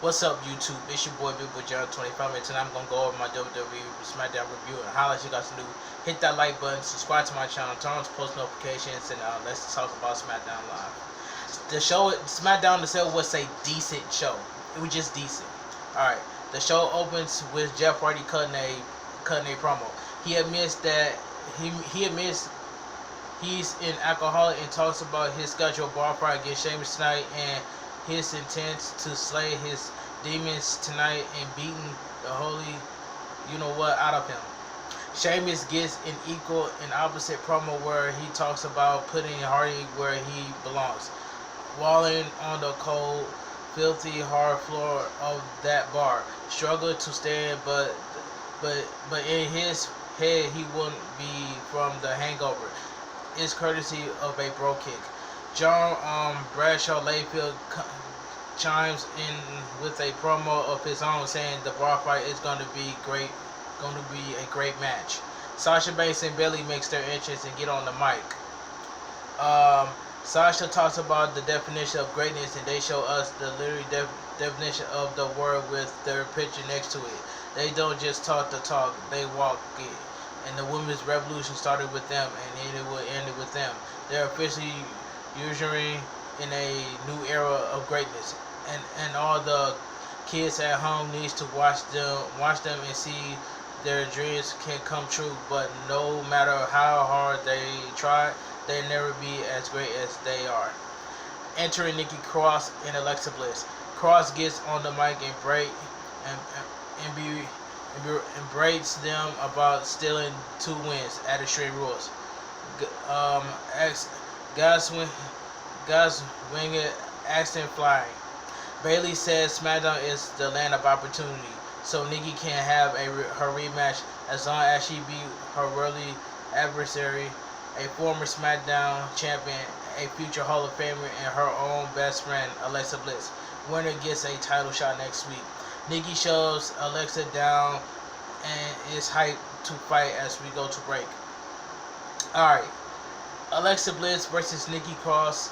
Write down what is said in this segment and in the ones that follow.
What's up, YouTube? It's your boy, Big Boy John 25, and tonight I'm gonna go over my WWE Smackdown review and highlights you guys to do. Hit that like button, subscribe to my channel, turn on post notifications, and let's talk about Smackdown Live. The show, Smackdown itself, was a decent show. It was just decent. Alright, the show opens with Jeff Hardy cutting a promo. He admits that he admits he's an alcoholic and talks about his scheduled bar fight against Sheamus tonight and his intent to slay his demons tonight and beating the holy you-know-what out of him. Sheamus gets an equal and opposite promo where he talks about putting Hardy where he belongs, walling on the cold, filthy, hard floor of that bar, struggled to stand, but in his head he wouldn't be from the hangover. It's courtesy of a bro kick. John Bradshaw Layfield chimes in with a promo of his own, saying the bar fight is going to be a great match. Sasha Banks and Bayley makes their entrance and get on the mic. Sasha talks about the definition of greatness, and they show us the literary definition of the word with their picture next to it. They don't just talk the talk, they walk it. And the women's revolution started with them, and it will end with them. They're officially ushering in a new era of greatness, and all the kids at home needs to watch them and see their dreams can come true. But no matter how hard they try, they'll never be as great as they are. Entering Nikki Cross and Alexa Bliss. Cross gets on the mic and berates them about stealing 2 wins at Extreme Rules. Guys winged accent flying. Bayley says SmackDown is the land of opportunity, so Nikki can have her rematch as long as she beat her worthy adversary, a former SmackDown champion, a future Hall of Famer, and her own best friend, Alexa Bliss. Winner gets a title shot next week. Nikki shows Alexa down and is hyped to fight as we go to break. Alright, Alexa Bliss versus Nikki Cross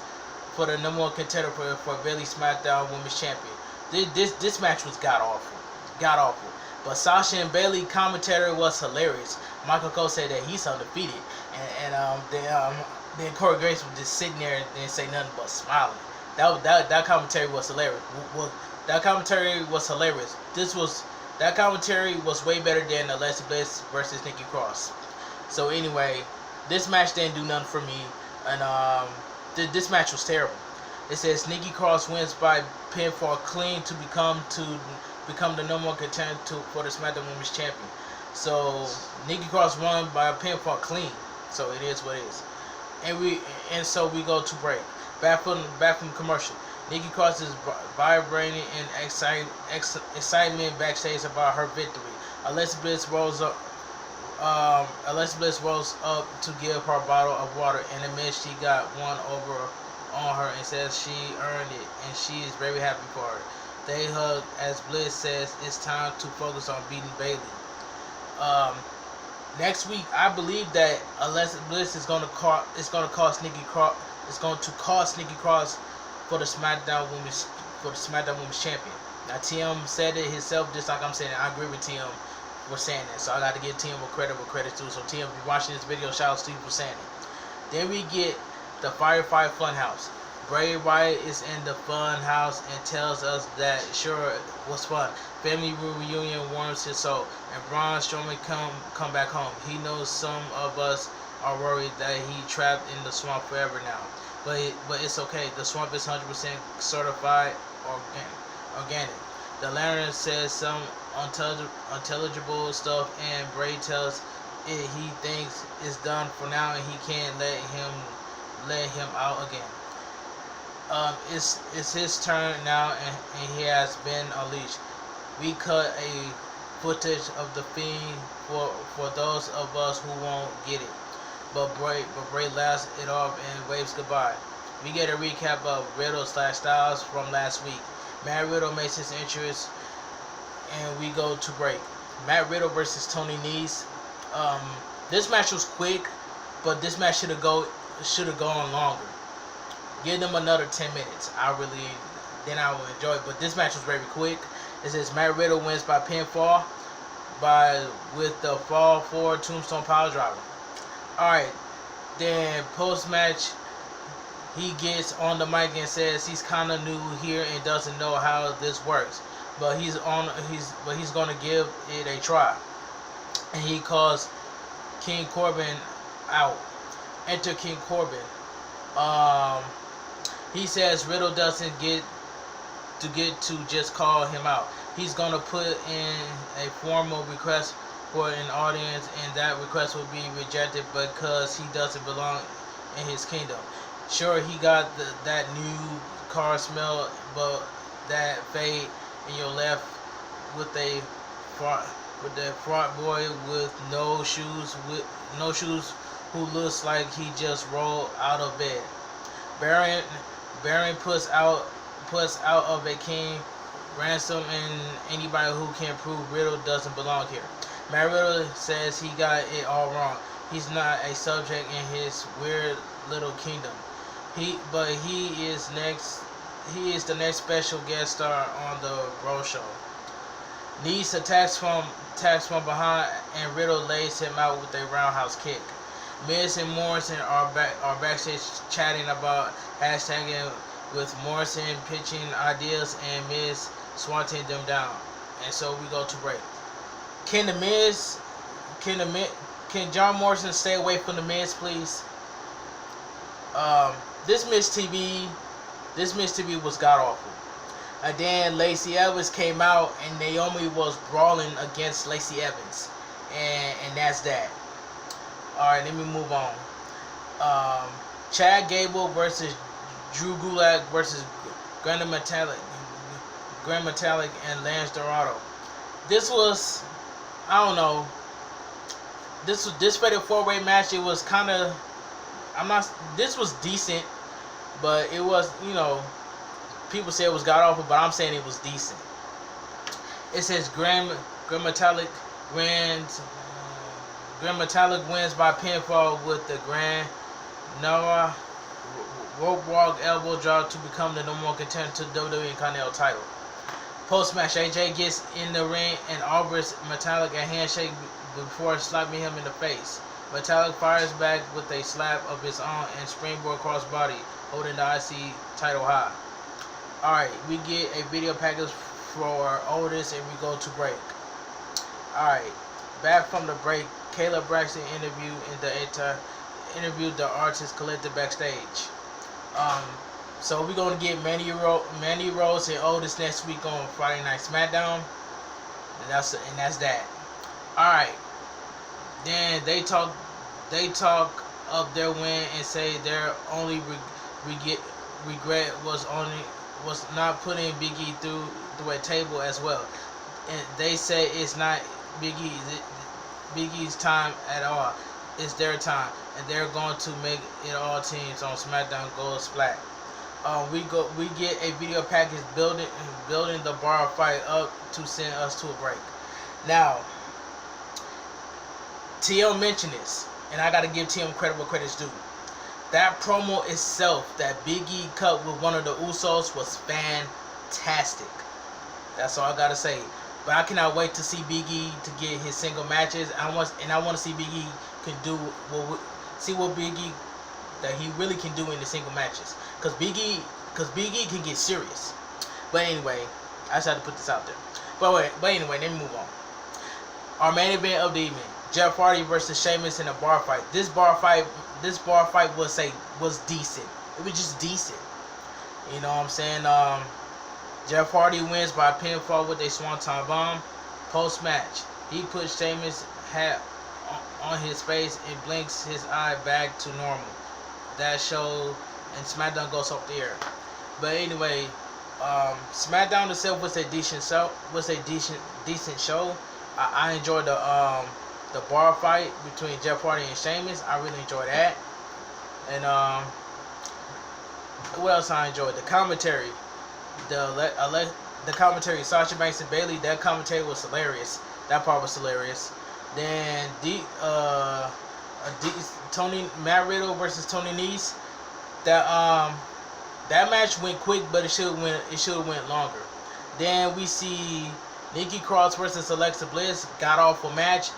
for the number 1 contender for Bayley SmackDown Women's Champion. This match was god awful. But Sasha and Bayley commentary was hilarious. Michael Cole said that he's undefeated, and then Corey Graves was just sitting there and didn't say nothing but smiling. That commentary was hilarious. That commentary was hilarious. That commentary was way better than Alexa Bliss versus Nikki Cross. So anyway, this match didn't do nothing for me, and this match was terrible. It says Nikki Cross wins by pinfall clean to become the number 1 contender for the SmackDown Women's Champion. So Nikki Cross won by a pinfall clean. So it is what it is. And so we go to break. Back from commercial. Nikki Cross is vibrating in excitement backstage about her victory. Alexa Bliss rolls up to give her a bottle of water and admits she got one over on her and says she earned it, and she is very happy for her. They hug as Bliss says it's time to focus on beating Bayley. Next week, I believe that Alexa Bliss is going to cost Nikki Cross for the SmackDown Women's Champion. Now Tim said it himself, just like I'm saying it. I agree with Tim for saying that, so I got to give Tim credit where credit's due. So Tim, if you're watching this video, shout out to you for saying it. Then we get the Firefly Funhouse. Bray Wyatt is in the Funhouse and tells us that sure it was fun. Family reunion warms his soul, and Braun Strowman come back home. He knows some of us are worried that he trapped in the swamp forever now. But it's okay. The swamp is 100% certified organic. The Lantern says some unintelligible stuff, and Bray tells it he thinks it's done for now, and he can't let him out again. It's his turn now, and he has been unleashed. We cut a footage of the Fiend for those of us who won't get it. But Bray laughs it off and waves goodbye. We get a recap of Riddle / Styles from last week. Matt Riddle makes his entrance, and we go to break. Matt Riddle versus Tony Nese. This match was quick, but this match should have gone longer. Give them another 10 minutes. then I will enjoy it. But this match was very quick. It says Matt Riddle wins by pinfall with the fall forward tombstone power driver. Alright, then post match he gets on the mic and says he's kinda new here and doesn't know how this works. But he's gonna give it a try. And he calls King Corbin out. Enter King Corbin. He says Riddle doesn't get to just call him out. He's gonna put in a formal request for an audience, and that request will be rejected because he doesn't belong in his kingdom. Sure, he got that new car smell, but that fade, and you're left with a frat boy with no shoes who looks like he just rolled out of bed. Baron puts out of a king ransom and anybody who can prove Riddle doesn't belong here. Matt Riddle says he got it all wrong. He's not a subject in his weird little kingdom. He is the next special guest star on the Bro Show. Needs attacks from behind, and Riddle lays him out with a roundhouse kick. Miz and Morrison are backstage chatting about hashtagging, with Morrison pitching ideas and Miz swatting them down. And so we go to break. Can John Morrison stay away from the Miz, please? This Miz TV was god awful. And then Lacey Evans came out and Naomi was brawling against Lacey Evans. And that's that. Alright, let me move on. Chad Gable versus Drew Gulak versus Grand Metalik and Lance Dorado. This was, I don't know. This fatal 4-way match. It was kind of, this was decent, but it was, people say it was god awful, but I'm saying it was decent. It says Grand Metalik wins by pinfall with the Grand Noah rope walk elbow drop to become the number one contender to the WWE Continental title. Post match, AJ gets in the ring and offers Metalik a handshake before slapping him in the face. Metalik fires back with a slap of his own and springboard crossbody, holding the IC title high. Alright, we get a video package for Otis and we go to break. Alright, back from the break, Kayla Braxton interviewed the Artist Collective backstage. So we're gonna get Mandy Rose and Otis next week on Friday Night Smackdown, and that's that. All right. Then they talk of their win and say their only regret was not putting BigE through a table as well, and they say it's not BigE's time at all. It's their time, and they're going to make it all teams on SmackDown goes flat. We get a video package building the bar fight up to send us to a break. Now, TL mentioned this, and I gotta give TM credit where credit's due. That promo itself, that BigE cut with one of the Usos, was fantastic. That's all I gotta say. But I cannot wait to see BigE to get his single matches. I want to see BigE can do what BigE that he really can do in the single matches. Cause BigE can get serious. But anyway, I just had to put this out there. But anyway, let me move on. Our main event of the evening: Jeff Hardy versus Sheamus in a bar fight. This bar fight was decent. It was just decent. You know what I'm saying? Jeff Hardy wins by pinfall with a swanton bomb. Post match, he puts Sheamus' hat on his face and blinks his eye back to normal. That show and SmackDown goes off the air. But anyway, SmackDown itself was a decent show. Decent show. I enjoyed the bar fight between Jeff Hardy and Sheamus. I really enjoyed that. And what else I enjoyed? The commentary. The commentary, Sasha Banks and Bayley. That commentary was hilarious. That part was hilarious. Then Matt Riddle versus Tony Nese. That match went quick, but it should have went longer. Then we see Nikki Cross versus Alexa Bliss, got awful match.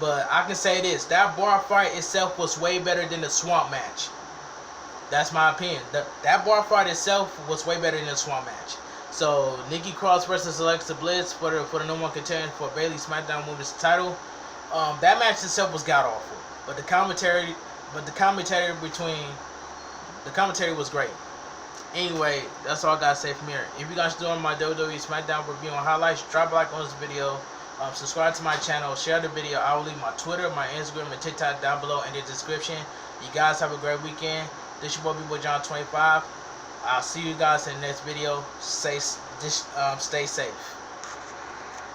But I can say this, that bar fight itself was way better than the Swamp match. That's my opinion. That bar fight itself was way better than the Swamp match. So Nikki Cross versus Alexa Bliss for the number one contender for Bayley SmackDown Women's title. That match itself was god awful. But the commentary was great. Anyway, that's all I gotta say from here. If you guys doing my WWE SmackDown review and highlights, drop a like on this video. Subscribe to my channel, share the video. I will leave my Twitter, my Instagram, and TikTok down below in the description. You guys have a great weekend. This your boy B-Boy John 25. I'll see you guys in the next video. Stay safe.